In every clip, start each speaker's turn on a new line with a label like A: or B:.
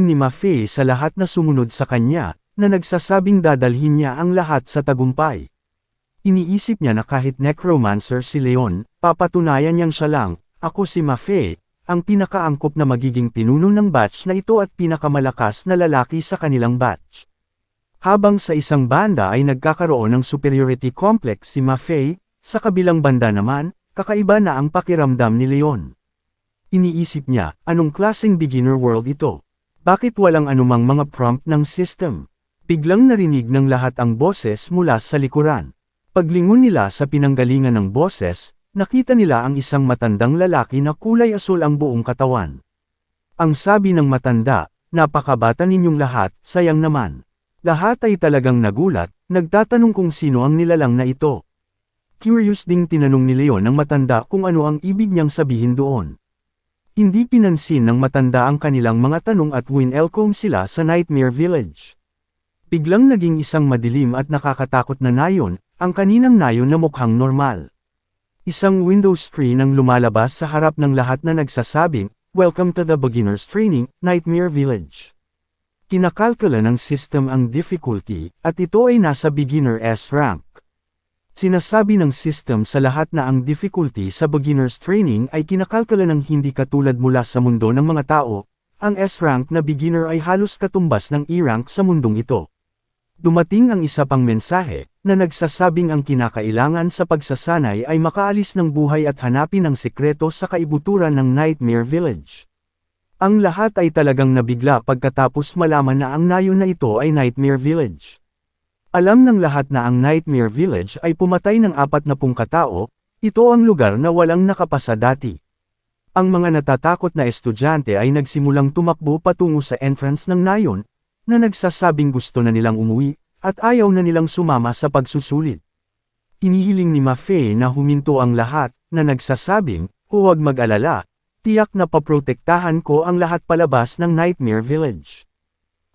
A: Inihiling ni Maffei sa lahat na sumunod sa kanya, na nagsasabing dadalhin niya ang lahat sa tagumpay. Iniisip niya na kahit necromancer si Leon, papatunayan niyang siya lang, ako si Maffei, ang pinakaangkop na magiging pinuno ng batch na ito at pinakamalakas na lalaki sa kanilang batch. Habang sa isang banda ay nagkakaroon ng superiority complex si Maffei, sa kabilang banda naman, kakaiba na ang pakiramdam ni Leon. Iniisip niya, anong klaseng beginner world ito? Bakit walang anumang mga prompt ng system? Biglang narinig ng lahat ang boses mula sa likuran. Paglingon nila sa pinanggalingan ng boses, nakita nila ang isang matandang lalaki na kulay asul ang buong katawan. Ang sabi ng matanda, napakabata ninyong lahat, sayang naman. Lahat ay talagang nagulat, nagtatanong kung sino ang nilalang na ito. Curious ding tinanong ni Leon ng matanda kung ano ang ibig niyang sabihin doon. Hindi pinansin ng matanda ang kanilang mga tanong at winelcome sila sa Nightmare Village. Biglang naging isang madilim at nakakatakot na nayon, ang kaninang nayon na mukhang normal. Isang window screen ang lumalabas sa harap ng lahat na nagsasabing, "Welcome to the Beginner's Training, Nightmare Village." Kinakalkula ng system ang difficulty, at ito ay nasa Beginner S rank. Sinasabi ng system sa lahat na ang difficulty sa beginner's training ay kinakalkula ng hindi katulad mula sa mundo ng mga tao, ang S-rank na beginner ay halos katumbas ng E-rank sa mundong ito. Dumating ang isa pang mensahe, na nagsasabing ang kinakailangan sa pagsasanay ay makaalis ng buhay at hanapin ang sekreto sa kaibuturan ng Nightmare Village. Ang lahat ay talagang nabigla pagkatapos malaman na ang nayon na ito ay Nightmare Village. Alam ng lahat na ang Nightmare Village ay pumatay ng 40 katao, ito ang lugar na walang nakapasa dati. Ang mga natatakot na estudyante ay nagsimulang tumakbo patungo sa entrance ng nayon, na nagsasabing gusto na nilang umuwi, at ayaw na nilang sumama sa pagsusulit. Inihiling ni Maffei na huminto ang lahat, na nagsasabing, huwag mag-alala, tiyak na paprotektahan ko ang lahat palabas ng Nightmare Village.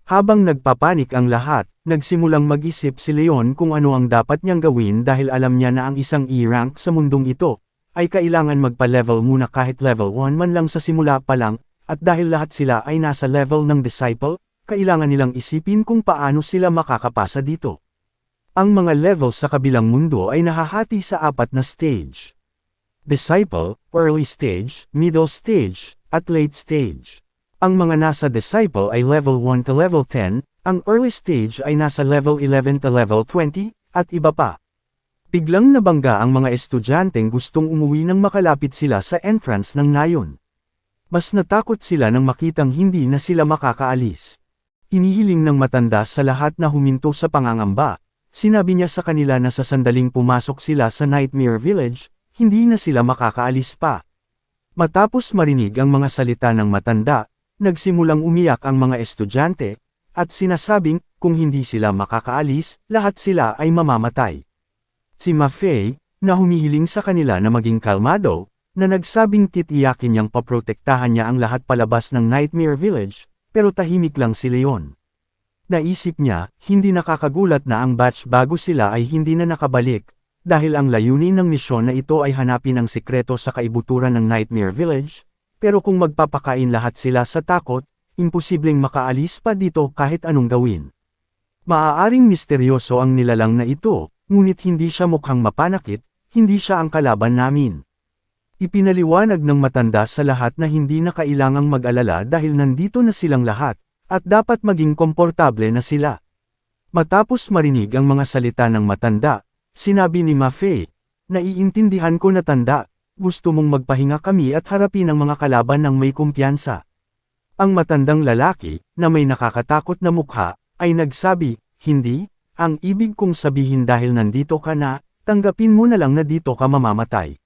A: Habang nagpapanik ang lahat, nagsimulang mag-isip si Leon kung ano ang dapat niyang gawin dahil alam niya na ang isang E-rank sa mundong ito, ay kailangan magpa-level muna kahit level 1 man lang sa simula pa lang, at dahil lahat sila ay nasa level ng disciple, kailangan nilang isipin kung paano sila makakapasa dito. Ang mga level sa kabilang mundo ay nahahati sa 4 na stage. Disciple, early stage, middle stage, at late stage. Ang mga nasa disciple ay level 1 to level 10, ang early stage ay nasa level 11 to level 20, at iba pa. Biglang nabangga ang mga estudyanteng gustong umuwi nang makalapit sila sa entrance ng nayon. Mas natakot sila nang makitang hindi na sila makakaalis. Inihiling ng matanda sa lahat na huminto sa pangangamba, sinabi niya sa kanila na sa sandaling pumasok sila sa Nightmare Village, hindi na sila makakaalis pa. Matapos marinig ang mga salita ng matanda, nagsimulang umiyak ang mga estudyante, at sinasabing, kung hindi sila makakaalis, lahat sila ay mamamatay. Si Maffei, na humihiling sa kanila na maging kalmado, na nagsabing titiyakin niyang paprotektahan niya ang lahat palabas ng Nightmare Village, pero tahimik lang si Leon. Naisip niya, hindi nakakagulat na ang batch bago sila ay hindi na nakabalik, dahil ang layunin ng misyon na ito ay hanapin ang sikreto sa kaibuturan ng Nightmare Village, pero kung magpapakain lahat sila sa takot, imposibleng makaalis pa dito kahit anong gawin. Maaaring misteryoso ang nilalang na ito, ngunit hindi siya mukhang mapanakit, hindi siya ang kalaban namin. Ipinaliwanag ng matanda sa lahat na hindi na kailangang mag-alala dahil nandito na silang lahat, at dapat maging komportable na sila. Matapos marinig ang mga salita ng matanda, sinabi ni Maffei, naiintindihan ko na tanda, gusto mong magpahinga kami at harapin ang mga kalaban ng may kumpiyansa. Ang matandang lalaki, na may nakakatakot na mukha, ay nagsabi, hindi, ang ibig kong sabihin dahil nandito ka na, tanggapin mo na lang na dito ka mamamatay.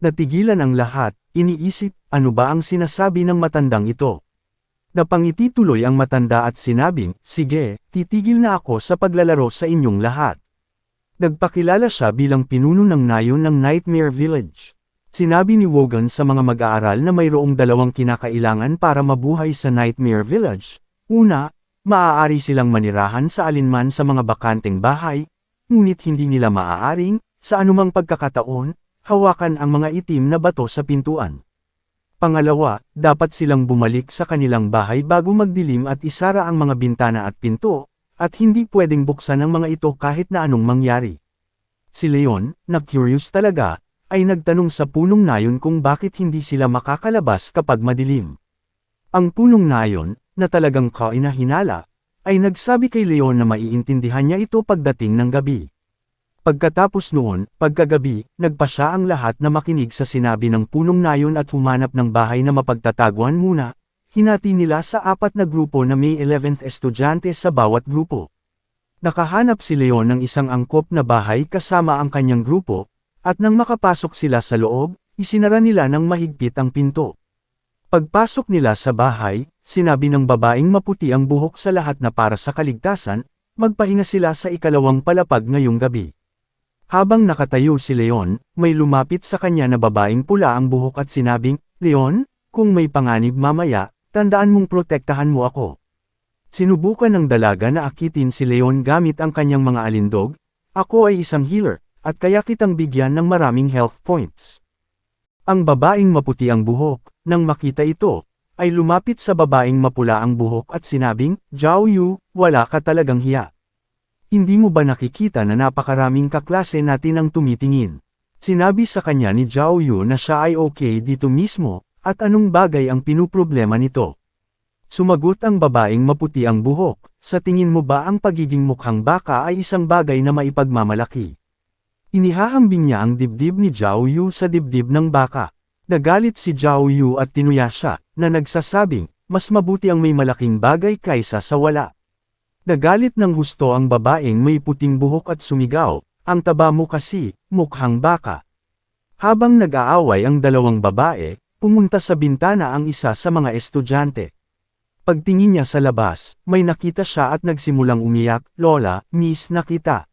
A: Natigilan ang lahat, iniisip, ano ba ang sinasabi ng matandang ito? Napangiti tuloy ang matanda at sinabing, sige, titigil na ako sa paglalaro sa inyong lahat. Nagpakilala siya bilang pinuno ng nayon ng Nightmare Village. Sinabi ni Wogan sa mga mag-aaral na mayroong 2 kinakailangan para mabuhay sa Nightmare Village. Una, maaari silang manirahan sa alinman sa mga bakanteng bahay, ngunit hindi nila maaaring, sa anumang pagkakataon, hawakan ang mga itim na bato sa pintuan. Pangalawa, dapat silang bumalik sa kanilang bahay bago magdilim at isara ang mga bintana at pinto, at hindi pwedeng buksan ang mga ito kahit na anong mangyari. Si Leon, na curious talaga, ay nagtanong sa punong nayon kung bakit hindi sila makakalabas kapag madilim. Ang punong nayon, na talagang kainahinala, ay nagsabi kay Leon na maiintindihan niya ito pagdating ng gabi. Pagkatapos noon, pagkagabi, nagpa siya ang lahat na makinig sa sinabi ng punong nayon at humanap ng bahay na mapagtataguan muna. Hinati nila sa 4 na grupo na may 11th estudyante sa bawat grupo. Nakahanap si Leon ng isang angkop na bahay kasama ang kanyang grupo, at nang makapasok sila sa loob, isinara nila ng mahigpit ang pinto. Pagpasok nila sa bahay, sinabi ng babaeng maputi ang buhok sa lahat na para sa kaligtasan, magpahinga sila sa ikalawang palapag ngayong gabi. Habang nakatayo si Leon, may lumapit sa kanya na babaeng pula ang buhok at sinabing, "Leon, kung may panganib mamaya, tandaan mong protektahan mo ako." Sinubukan ng dalaga na akitin si Leon gamit ang kanyang mga alindog, "Ako ay isang healer, at kaya kitang bigyan ng maraming health points." Ang babaeng maputi ang buhok, nang makita ito, ay lumapit sa babaeng mapula ang buhok at sinabing, "Zhao Yu, wala ka talagang hiya. Hindi mo ba nakikita na napakaraming kaklase natin ang tumitingin?" Sinabi sa kanya ni Zhao Yu na siya ay okay dito mismo, at anong bagay ang pinuproblema nito. Sumagot ang babaeng maputi ang buhok, "Sa tingin mo ba ang pagiging mukhang baka ay isang bagay na maipagmamalaki?" Inihahambing niya ang dibdib ni Zhao Yu sa dibdib ng baka. Nagalit si Zhao Yu at tinuya siya, na nagsasabing, mas mabuti ang may malaking bagay kaysa sa wala. Nagalit ng husto ang babaeng may puting buhok at sumigaw, "Ang taba mo kasi, mukhang baka." Habang nag-aaway ang dalawang babae, pumunta sa bintana ang isa sa mga estudyante. Pagtingin niya sa labas, may nakita siya at nagsimulang umiyak, "Lola, miss na kita."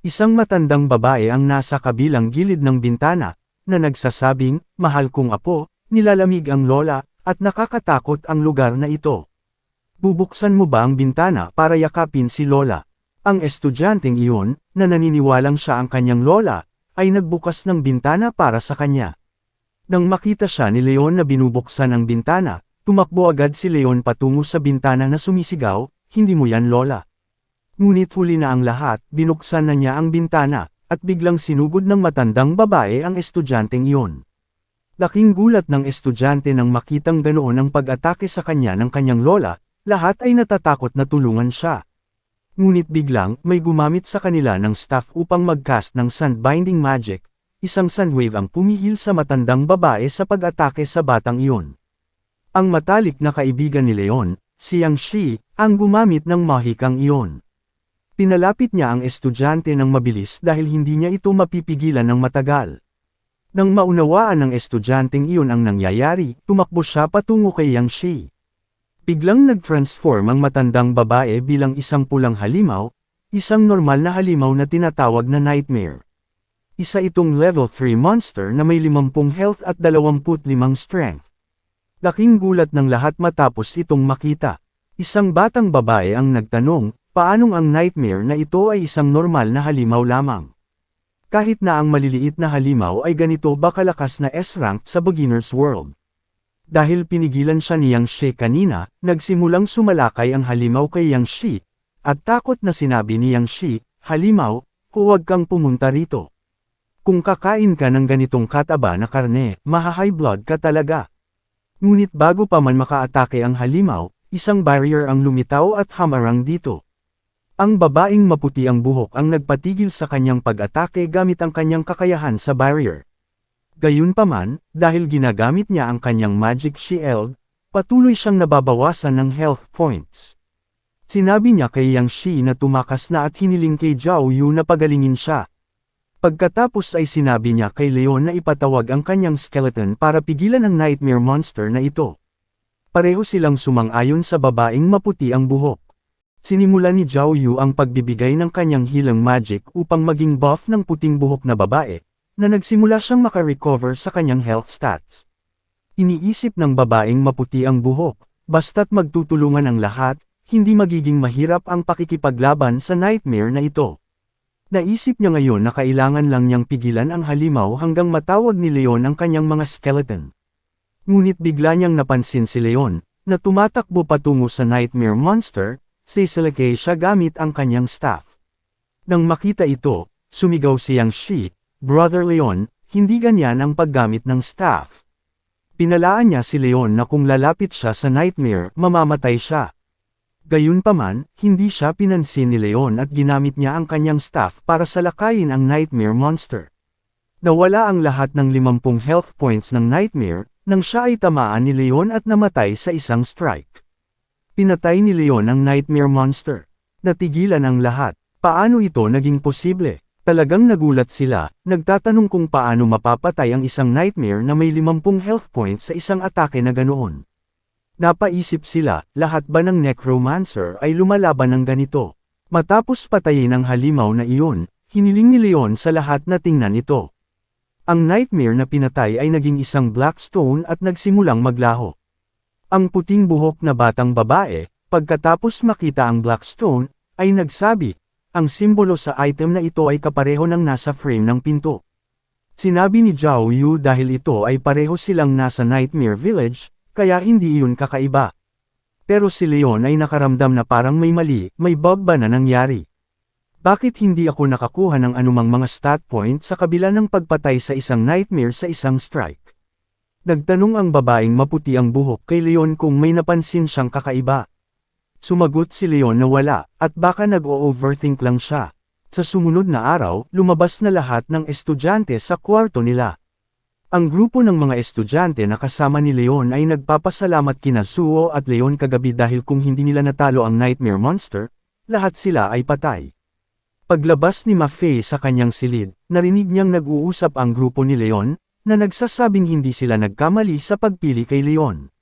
A: Isang matandang babae ang nasa kabilang gilid ng bintana, na nagsasabing, "Mahal kong apo, nilalamig ang lola, at nakakatakot ang lugar na ito. Bubuksan mo ba ang bintana para yakapin si lola?" Ang estudyanteng iyon, na naniniwalang siya ang kanyang lola, ay nagbukas ng bintana para sa kanya. Nang makita siya ni Leon na binubuksan ang bintana, tumakbo agad si Leon patungo sa bintana na sumisigaw, "Hindi mo yan lola." Ngunit huli na ang lahat, binuksan na niya ang bintana, at biglang sinugod ng matandang babae ang estudyanteng iyon. Laking gulat ng estudyante nang makitang ganoon ang pag-atake sa kanya ng kanyang lola, lahat ay natatakot na tulungan siya. Ngunit biglang, may gumamit sa kanila ng staff upang mag-cast ng sand-binding magic, isang sandwave ang pumihil sa matandang babae sa pag-atake sa batang iyon. Ang matalik na kaibigan ni Leon, si Yang Shi, ang gumamit ng mahikang iyon. Pinalapit niya ang estudyante ng mabilis dahil hindi niya ito mapipigilan ng matagal. Nang maunawaan ng estudyanteng iyon ang nangyayari, tumakbo siya patungo kay Yang Shi. Biglang nag-transform ang matandang babae bilang isang pulang halimaw, isang normal na halimaw na tinatawag na nightmare. Isa itong level 3 monster na may 50 health at 25 strength. Laking gulat ng lahat matapos itong makita. Isang batang babae ang nagtanong, paanong ang nightmare na ito ay isang normal na halimaw lamang? Kahit na ang maliliit na halimaw ay ganito ba kalakas na S-rank sa beginner's world? Dahil pinigilan siya ni Yang Shi kanina, nagsimulang sumalakay ang halimaw kay Yang Shi, at takot na sinabi ni Yang Shi, "Halimaw, huwag kang pumunta rito. Kung kakain ka ng ganitong kataba na karne, maha-high blood ka talaga." Ngunit bago pa man makaatake ang halimaw, isang barrier ang lumitaw at hamarang dito. Ang babaeng maputi ang buhok ang nagpatigil sa kanyang pag-atake gamit ang kanyang kakayahan sa barrier. Gayunpaman, dahil ginagamit niya ang kanyang magic shield, patuloy siyang nababawasan ng health points. Sinabi niya kay Yang Shi na tumakas na at hiniling kay Zhao Yu na pagalingin siya. Pagkatapos ay sinabi niya kay Leon na ipatawag ang kanyang skeleton para pigilan ang nightmare monster na ito. Pareho silang sumang-ayon sa babaeng maputi ang buhok. Sinimula ni Zhao Yu ang pagbibigay ng kanyang healing magic upang maging buff ng puting buhok na babae, na nagsimula siyang makarecover sa kanyang health stats. Iniisip ng babaeng maputi ang buhok, basta't magtutulungan ang lahat, hindi magiging mahirap ang pakikipaglaban sa nightmare na ito. Naisip niya ngayon na kailangan lang niyang pigilan ang halimaw hanggang matawag ni Leon ang kanyang mga skeleton. Ngunit bigla niyang napansin si Leon, na tumatakbo patungo sa Nightmare Monster, sisilakay siya gamit ang kanyang staff. Nang makita ito, sumigaw siyang Brother Leon, hindi ganyan ang paggamit ng staff. Pinalaan niya si Leon na kung lalapit siya sa Nightmare, mamamatay siya. Gayunpaman, hindi siya pinansin ni Leon at ginamit niya ang kanyang staff para salakayin ang Nightmare Monster. Nawala ang lahat ng 50 health points ng Nightmare, nang siya ay tamaan ni Leon at namatay sa isang strike. Pinatay ni Leon ang Nightmare Monster. Natigilan ang lahat. Paano ito naging posible? Talagang nagulat sila, nagtatanong kung paano mapapatay ang isang Nightmare na may 50 health points sa isang atake na ganoon. Napaisip sila, lahat ba ng Necromancer ay lumalaban ng ganito? Matapos patayin ang halimaw na iyon, hiniling ni Leon sa lahat na tingnan ito. Ang Nightmare na pinatay ay naging isang Blackstone at nagsimulang maglaho. Ang puting buhok na batang babae, pagkatapos makita ang Blackstone, ay nagsabi, ang simbolo sa item na ito ay kapareho ng nasa frame ng pinto. Sinabi ni Zhao Yu dahil ito ay pareho silang nasa Nightmare Village, kaya hindi iyon kakaiba. Pero si Leon ay nakaramdam na parang may mali, may bug ba na nangyari? Bakit hindi ako nakakuha ng anumang mga stat point sa kabila ng pagpatay sa isang Nightmare sa isang strike? Nagtanong ang babaeng maputi ang buhok kay Leon kung may napansin siyang kakaiba. Sumagot si Leon na wala, at baka nag-o-overthink lang siya. Sa sumunod na araw, lumabas na lahat ng estudyante sa kwarto nila. Ang grupo ng mga estudyante na kasama ni Leon ay nagpapasalamat kina Zuo at Leon kagabi dahil kung hindi nila natalo ang Nightmare Monster, lahat sila ay patay. Paglabas ni Ma-Fei sa kanyang silid, narinig niyang nag-uusap ang grupo ni Leon, na nagsasabing hindi sila nagkamali sa pagpili kay Leon.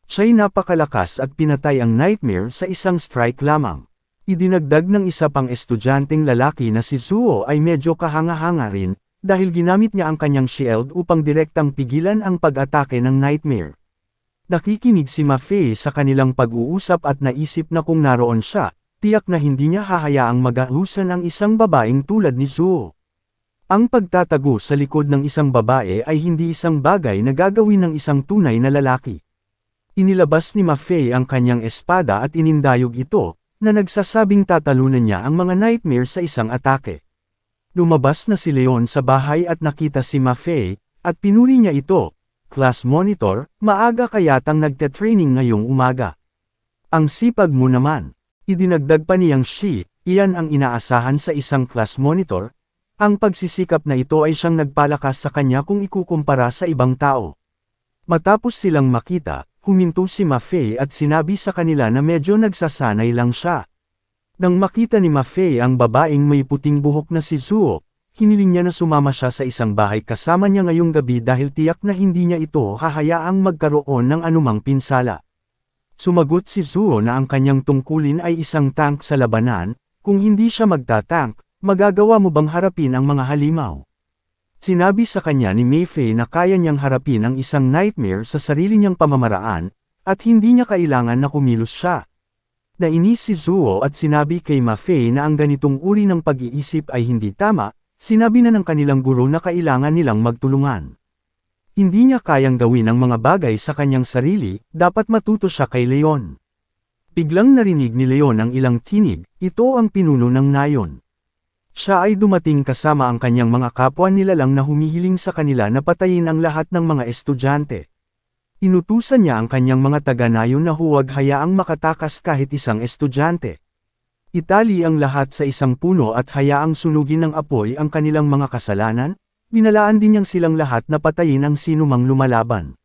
A: Siya'y napakalakas at pinatay ang Nightmare sa isang strike lamang. Idinagdag ng isa pang estudyanteng lalaki na si Zuo ay medyo kahanga-hanga rin, dahil ginamit niya ang kanyang shield upang direktang pigilan ang pag-atake ng Nightmare. Nakikinig si Ma-Fei sa kanilang pag-uusap at naisip na kung naroon siya, tiyak na hindi niya hahayaang mag-ahusan ang isang babaeng tulad ni Zuo. Ang pagtatago sa likod ng isang babae ay hindi isang bagay na gagawin ng isang tunay na lalaki. Inilabas ni Ma-Fei ang kanyang espada at inindayog ito, na nagsasabing tatalunan niya ang mga Nightmare sa isang atake. Lumabas na si Leon sa bahay at nakita si Ma-Fei, at pinuri niya ito. Class monitor, maaga kayatang nagte-training ngayong umaga. Ang sipag mo naman. Idinagdag pa niyang iyan ang inaasahan sa isang class monitor. Ang pagsisikap na ito ay siyang nagpalakas sa kanya kung ikukumpara sa ibang tao. Matapos silang makita, huminto si Ma-Fei at sinabi sa kanila na medyo nagsasanay lang siya. Nang makita ni Ma-Fei ang babaeng may puting buhok na si Zuo, hiniling niya na sumama siya sa isang bahay kasama niya ngayong gabi dahil tiyak na hindi niya ito hahayaang magkaroon ng anumang pinsala. Sumagot si Zuo na ang kanyang tungkulin ay isang tank sa labanan, kung hindi siya magtatank, magagawa mo bang harapin ang mga halimaw? Sinabi sa kanya ni Ma-Fei na kaya niyang harapin ang isang Nightmare sa sarili niyang pamamaraan, at hindi niya kailangan na kumilos siya. Nainis si Zuo at sinabi kay Ma-Fei na ang ganitong uri ng pag-iisip ay hindi tama, sinabi na ng kanilang guro na kailangan nilang magtulungan. Hindi niya kayang gawin ang mga bagay sa kanyang sarili, dapat matuto siya kay Leon. Biglang narinig ni Leon ang ilang tinig, ito ang pinuno ng nayon. Siya ay dumating kasama ang kanyang mga kapwa nilalang na humihiling sa kanila na patayin ang lahat ng mga estudyante. Inutusan niya ang kanyang mga taga-nayon na huwag hayaang makatakas kahit isang estudyante. Itali ang lahat sa isang puno at hayaang sunugin ng apoy ang kanilang mga kasalanan. Binalaan din niyang silang lahat na patayin ang sinumang lumalaban.